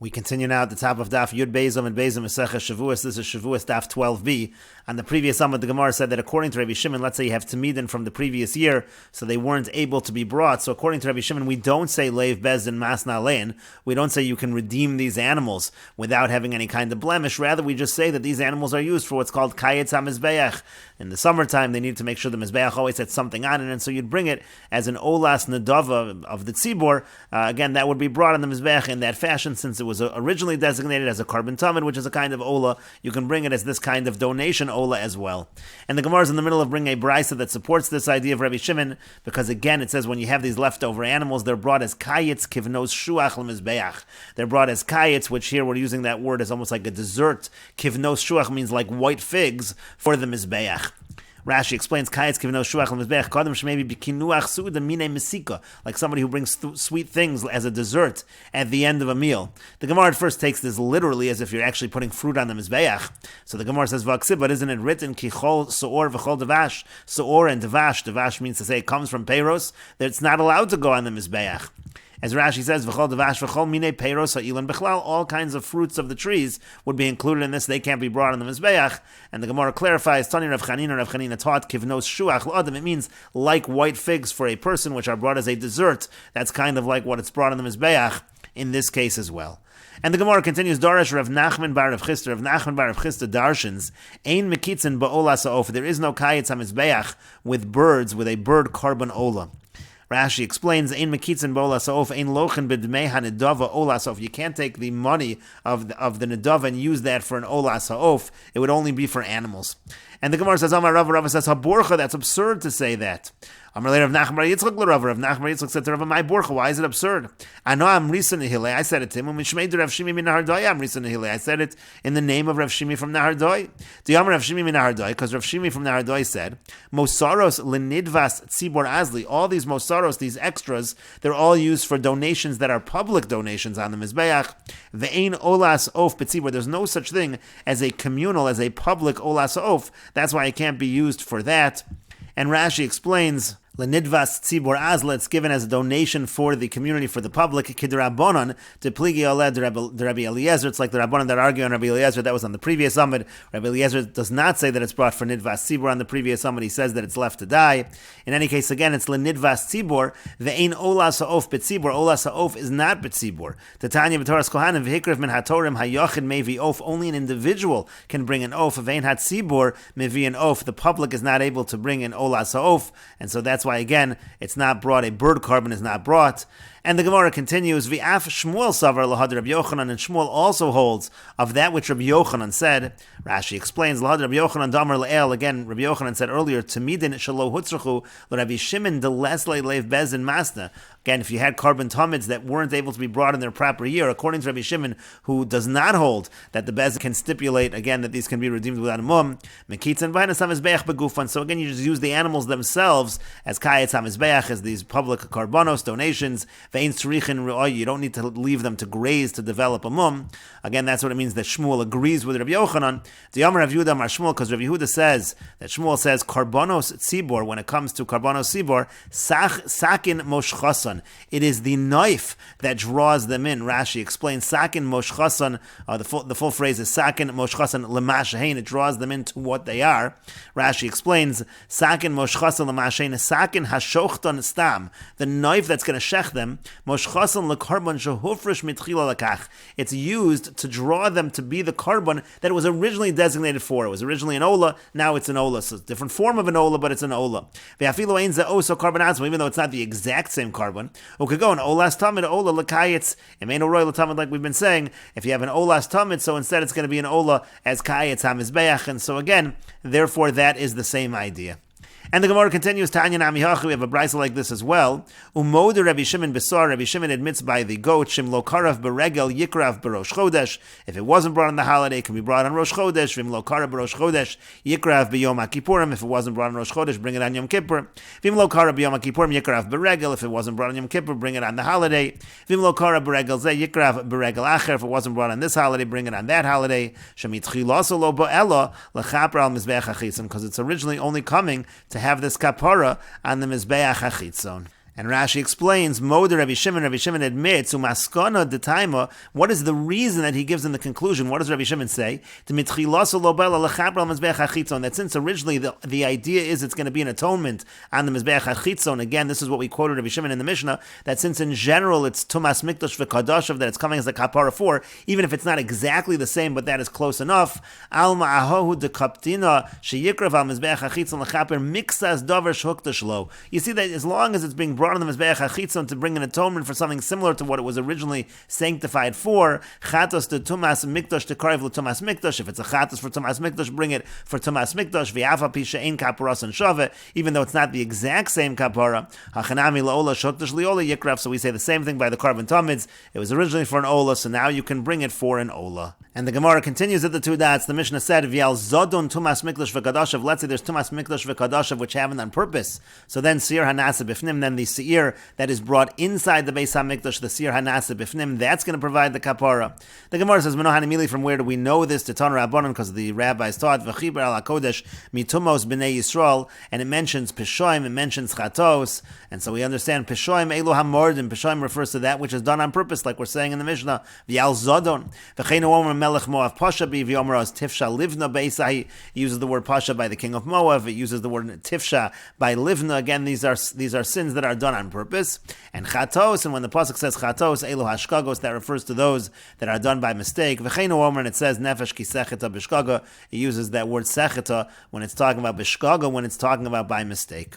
We continue now at the top of Daf Yud Beizam and Beizam Meseches Shevuos. This is Shevuos Daf 12b. On the previous Amud, the Gemara said that according to Rabbi Shimon, let's say you have Tamidin from the previous year, so they weren't able to be brought. So according to Rabbi Shimon, we don't say Leiv Bezdin Masna Lein. We don't say you can redeem these animals without having any kind of blemish. Rather, we just say that these animals are used for what's called Kayetz HaMizbeach. In the summertime, they need to make sure the Mizbeach always had something on it, and so you'd bring it as an Olas Nadava of the Tzibor. Again, that would be brought on the Mizbeach in that fashion, since it was originally designated as a carbon tamid, which is a kind of ola. You can bring it as this kind of donation ola as well. And the Gemara is in the middle of bringing a brisa that supports this idea of Rabbi Shimon, because again, it says when you have these leftover animals, they're brought as kayetz kivnos shuach l'mizbeach. They're brought as kayetz, which here we're using that word as almost like a dessert. Kivnos shuach means like white figs for the mizbeach. Rashi explains, "Kayetz kivnos shuach l'mizbeach kadam shmevi b'kinuach suda mine mesika," like somebody who brings sweet things as a dessert at the end of a meal. The Gemara at first takes this literally as if you're actually putting fruit on the mizbeach. So the Gemara says, "V'aksib," but isn't it written kichol soor v'chol devash? Soor and devash. Devash means to say it comes from peiros. That it's not allowed to go on the mizbeach. As Rashi says, "V'chol devash v'chol mine peiros ha'ilan bechlal," all kinds of fruits of the trees would be included in this. They can't be brought on the mizbeach. And the Gemara clarifies, Tani Rav Chanina taught kivnos shuach l'adam. It means like white figs for a person, which are brought as a dessert. That's kind of like what it's brought on the mizbeach in this case as well. And the Gemara continues, Darash Rav Nachman bar Rav Chisda. Rav Nachman bar Rav Chisda darshans, Ein mekitzin ba'olas ha'of. There is no kayetz hamizbeach with birds, with a bird carbon ola. Rashi explains, "Ein mekitzin b'olas ha'of, ein lochen b'dmei hanedava olas ha'of." You can't take the money of the nedava and use that for an olas ha'of. It would only be for animals. And the Gemara says, Amar Rava says, "Haborcha." That's absurd to say that. Amar Rav Nachman bar Yitzchak l'Rav. Rav Nachman bar Yitzchak said to Rav, "My borcha, why is it absurd? I know I'm Risa Nehile." I said it to him. Umishmei Rav Shimi min Nahardai. I'm Risa Nehile. I said it in the name of Rav Shimi from Nahardai. The Amar Rav Shimi min Nahardai, because Rav Shimi from Nahardai said, "Mosaros lenidvas tzibor azli." All these mosaros, these extras, they're all used for donations that are public donations on the mizbeach. Ve'ein olas of betzibor. There's no such thing as a communal, as a public olas of. That's why it can't be used for that. And Rashi explains, Lenidvas tzibor azla, it's given as a donation for the community, for the public. Kidrabonon to pligi oled Rabbi Eliezer. It's like the Rabbanon that argue on Rabbi Eliezer. That was on the previous Amud. Rabbi Eliezer does not say that it's brought for nidvas tzibor on the previous Amud. He says that it's left to die. In any case, again, it's lenidvas tzibor. Ve'ein olas ha'of betzibor. Olas ha'of is not betzibor. Tanya b'toras kohanim v'hikrev min hatorim hayochid mevi of. Only an individual can bring an oaf. Ve'ein hatzibor mevi an oaf. The public is not able to bring an olas ha'of, and so that's why, again, it's not brought. A bird carbon is not brought. And the Gemara continues, V'af Shmuel savar lahad Rabbi Yochanan, and Shmuel also holds of that which Rabbi Yochanan said. Rashi explains, lahad Rabbi Yochanan damar le'el. Again, Rabbi Yochanan said earlier, Tamidin shelo hutzrachu l'Rabbi Shimon de lesle leiv bezin masna. Again, if you had carbon tamids that weren't able to be brought in their proper year, according to Rabbi Shimon, who does not hold that the bezin can stipulate, again, that these can be redeemed without a mum, mekitzan v'hanas hamizbeach begufan. So again, you just use the animals themselves as kayetz hamizbeach, as these public karbonos, donations. You don't need to leave them to graze to develop a mum. Again, that's what it means that Shmuel agrees with Rabbi Yochanan. The Amar Rav Yehuda Amar Shmuel, because Rabbi Yehuda says that Shmuel says karbonos tzibor, when it comes to karbonos tzibor, sakin moshchasan. It is the knife that draws them in. Rashi explains sakin moshchasan. The full phrase is sakin moshchasan lemashahin. It draws them into what they are. Rashi explains sakin moshchasan lemashahin. Sakin hashochtan stam. The knife that's going to shech them. It's used to draw them to be the carbon that it was originally designated for. It was originally an ola, now it's an ola. So it's a different form of an ola, but it's an ola. Even though it's not the exact same carbon. It could go an olas tamid, ola l'kayetz. It may no royal tamid, like we've been saying. If you have an olas tamid, so instead it's going to be an ola as kayetz hamizbeach. And so again, therefore that is the same idea. And the Gemara continues, Tanya Namihachi, we have a brisa like this as well. Umoder Rabbi Shimon Besar, Rabbi Shimon admits by the goat, Shim lo karav beregel yikrav berosh chodesh. If it wasn't brought on the holiday, it can be brought on Rosh Chodesh. Vim lo karav berosh chodesh yikrav b'yom HaKippurim. If it wasn't brought on Rosh Chodesh, bring it on Yom Kippur. Vim lo karav b'yom HaKippurim yikrav beregel. If it wasn't brought on Yom Kippur, bring it on the holiday. Vim lo karav beregel zeh yikrav beregel acher. If it wasn't brought on this holiday, bring it on that holiday. Shemitchilaso lo bo'ela lechaper al mizbeach hachitzon, because it's originally only coming to have this kapara on the Mizbeach HaChitzon. And Rashi explains, Moder Rabbi Shimon admits, Umaskana detaima, what is the reason that he gives in the conclusion? What does Rabbi Shimon say? That since originally the idea is it's going to be an atonement on the Mizbeach HaChitzon, again, this is what we quoted Rabbi Shimon in the Mishnah, that since in general it's Tumas Mikdash v'Kadashav, that it's coming as a kapara for, even if it's not exactly the same, but that is close enough. Alma ahohu dekaptina sheyikrav al Mizbeach HaChitzon l'chaper mixas davar shhuktash lo. You see that as long as it's being brought on the Mizbeach HaChitzon to bring an atonement for something similar to what it was originally sanctified for, chatos de Tumas Mikdash to karv l'Tumas Mikdash. If it's a chatos for Tumas Mikdash, bring it for Tumas Mikdash. V'afa pisha ein kaparas and shave, even though it's not the exact same kapara. Hachanami laola shhuktash liola yikrav. So we say the same thing by the carbon tamids. It was originally for an ola, so now you can bring it for an ola. And the Gemara continues at the two dots. The Mishnah said, V'yal zodon Tumas Mikdash v'Kadashav. Let's say there's Tumas Mikdash v'Kadashav which haven't on purpose. So then Seir Hanasa Bifnim, then the Seir that is brought inside the Beis HaMikdash, the Seir Hanasa Bifnim, that's going to provide the kapara. The Gemara says, Menohanimili, from where do we know this? To Ton Rabbanon, because the rabbis taught, V'chiber al HaKodesh mitumos b'nei Yisrael, and it mentions Peshoim, it mentions Chatos, and so we understand Peshoim Elu HaMordim. Peshoim refers to that which is done on purpose, like we're saying in the Mishnah. V'yal zodon. V'cheinu omer melech Moav Pasha bi v'yomer as Tifsha Livna Beisai. He uses the word Pasha by the king of Moav. It uses the word Tifsha by Livna. Again, these are sins that are done on purpose. And Chatos, and when the pasuk says Chatos, Elu Hashkagos, that refers to those that are done by mistake. V'cheinu omer, and it says Nefesh ki Secheta b'Shkaga. It uses that word Secheta when it's talking about B'Shkaga, when it's talking about by mistake.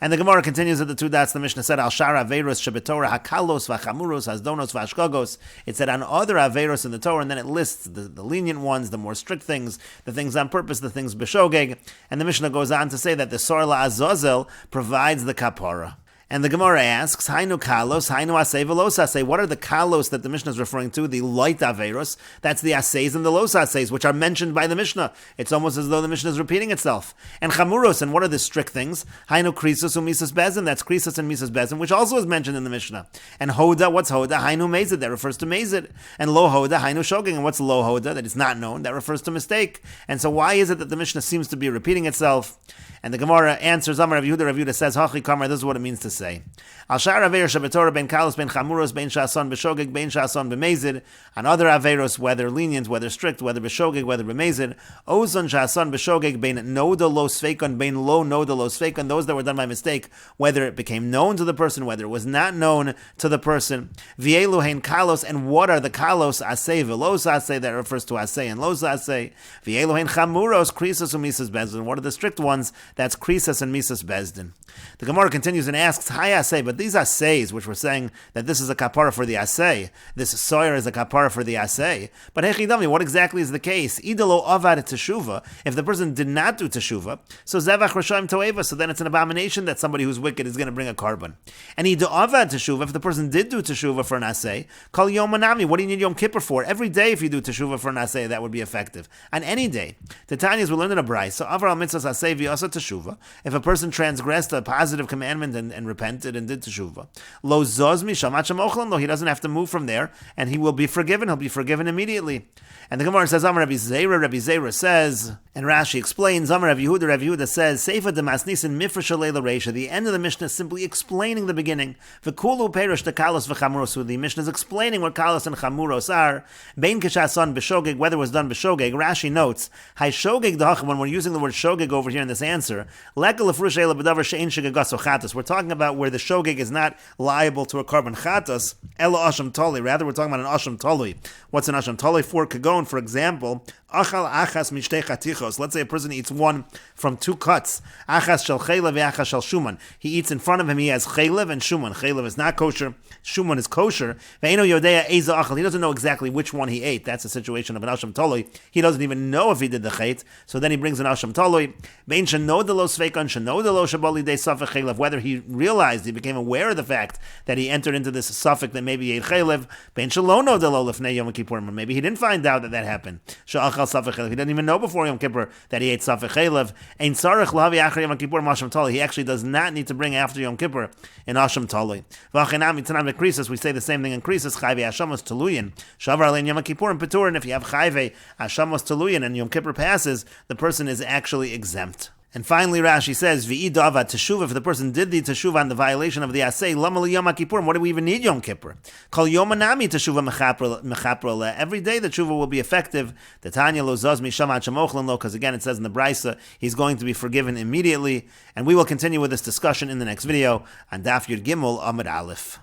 And the Gemara continues at the two dots. The Mishnah said, Al Shara Averos Shebetorah Hakalos Vachamuros Hasdonos Vashkagos. It said on other Averos in the Torah, and then it lists the lenient ones, the more strict things, the things on purpose, the things B'Shogeg. And the Mishnah goes on to say that the Sorla Azazel provides the kapara. And the Gemara asks, Hainu kalos, hainu asay velos asay. What are the kalos that the Mishnah is referring to? The light averos. That's the asays and the los asays, which are mentioned by the Mishnah. It's almost as though the Mishnah is repeating itself. And chamuros, and what are the strict things? Hainu krisus umisas bezin. That's krisus and misas bezin, which also is mentioned in the Mishnah. And hoda, what's hoda? Hainu mezid. That refers to mezid. And lo hoda, hainu shoging. And what's lo hoda? That is not known. That refers to mistake. And so why is it that the Mishnah seems to be repeating itself? And the Gemara answers, Amar Rav Yehuda says, Hachi Kamar, this is what it means to say. Al Shar Averos Shebetorah ben Kalos ben Chamuros ben Shason b'Shogeg ben Shason b'Mezid. On other Averos, whether lenient, whether strict, whether b'Shogeg, whether b'Mezid. Ozon Shason b'Shogeg ben Noda lo Sveikon ben lo Noda lo Sveikon. Those that were done by mistake, whether it became known to the person, whether it was not known to the person. V'elu hein Kalos, and what are the Kalos? Asay v'los asay, that refers to asay and los asay. V'elu hein Chamuros krisos umisas bezdin. What are the strict ones? That's krisas and misas bezdin. The Gemara continues and asks, Hi asay, but these asays, which we're saying that this is a kapara for the asay, this soyer is a kapara for the asay, but hechidami, what exactly is the case? Idalo avad teshuva, if the person did not do teshuva, so zevach rashaim toeva, so then it's an abomination that somebody who's wicked is going to bring a carbon. And ido avad teshuva, if the person did do teshuva for an asay, kol yom manami, what do you need Yom Kippur for? Every day if you do teshuva for an asay, that would be effective. On any day. The Tanyas, we learned in a brayso, so avar al mitzvahs asay v'yasa teshuva, if a person transgressed a positive commandment and repented and did teshuva, lo zozmi shamat shamochlan, he doesn't have to move from there, and he will be forgiven. He'll be forgiven immediately. And the Gemara says, Amar Rabbi Zera says, and Rashi explains, Amar Rabbi Yehuda says, Seifa de masnisin mifresh leila reisha. The end of the Mishnah is simply explaining the beginning. V'kulu perish de kalos v'chamuros. The Mishnah is explaining what kalos and chamuros are. Bein kishason b'shogeg, whether it was done b'shogeg. Rashi notes, Hai shogeg da'ach, when we're using the word shogeg over here in this answer, lekal afrush eila b'davar she'en shegegaso chatos. We're talking about where the shogeg is not liable to a carbon chatos, ela asham toli. Rather, we're talking about an asham toli. What's an asham toli for? Kagon, for example, achal achas mishtei chatichos. Let's say a person eats one from two cuts. Achas shel chaylev ve'achas shel shuman. He eats in front of him, he has chaylev and shuman. Chaylev is not kosher, shuman is kosher. Ve'eno yodea eza achal. He doesn't know exactly which one he ate. That's a situation of an asham toli. He doesn't even know if he did the chait, so then he brings an asham toli. Ve'en shenodelo sveikon shenodelo shabali de safek chaylev. Whether he realized, he became aware of the fact that he entered into this suffix that maybe he ate chaylev. Ve'en shalono delo lefnei Yom Kippur. Maybe he didn't find out that happened. He didn't even know before Yom Kippur that he ate safek chaylev. Ein sarich lahavi achar Yom Kippur masham tali. He actually does not need to bring after Yom Kippur in asham tali. V'achinami tanam nekrisus. We say the same thing in krisus. Chayve hashamos teluyin. Shavar alein Yom Kippur and petur. And if you have chayve hashamos teluyin and Yom Kippur passes, the person is actually exempt. And finally, Rashi says, "V'idava teshuva." If the person did the teshuva on the violation of the asay, lama liyom kippurim. What do we even need Yom Kippur? Kol yom anami teshuva mechapro. Every day the teshuva will be effective. The Tanya lo zaz misham ad shemochlin lo. Because again, it says in the Brisa, he's going to be forgiven immediately. And we will continue with this discussion in the next video on Daf Yud Gimel Amud Aleph.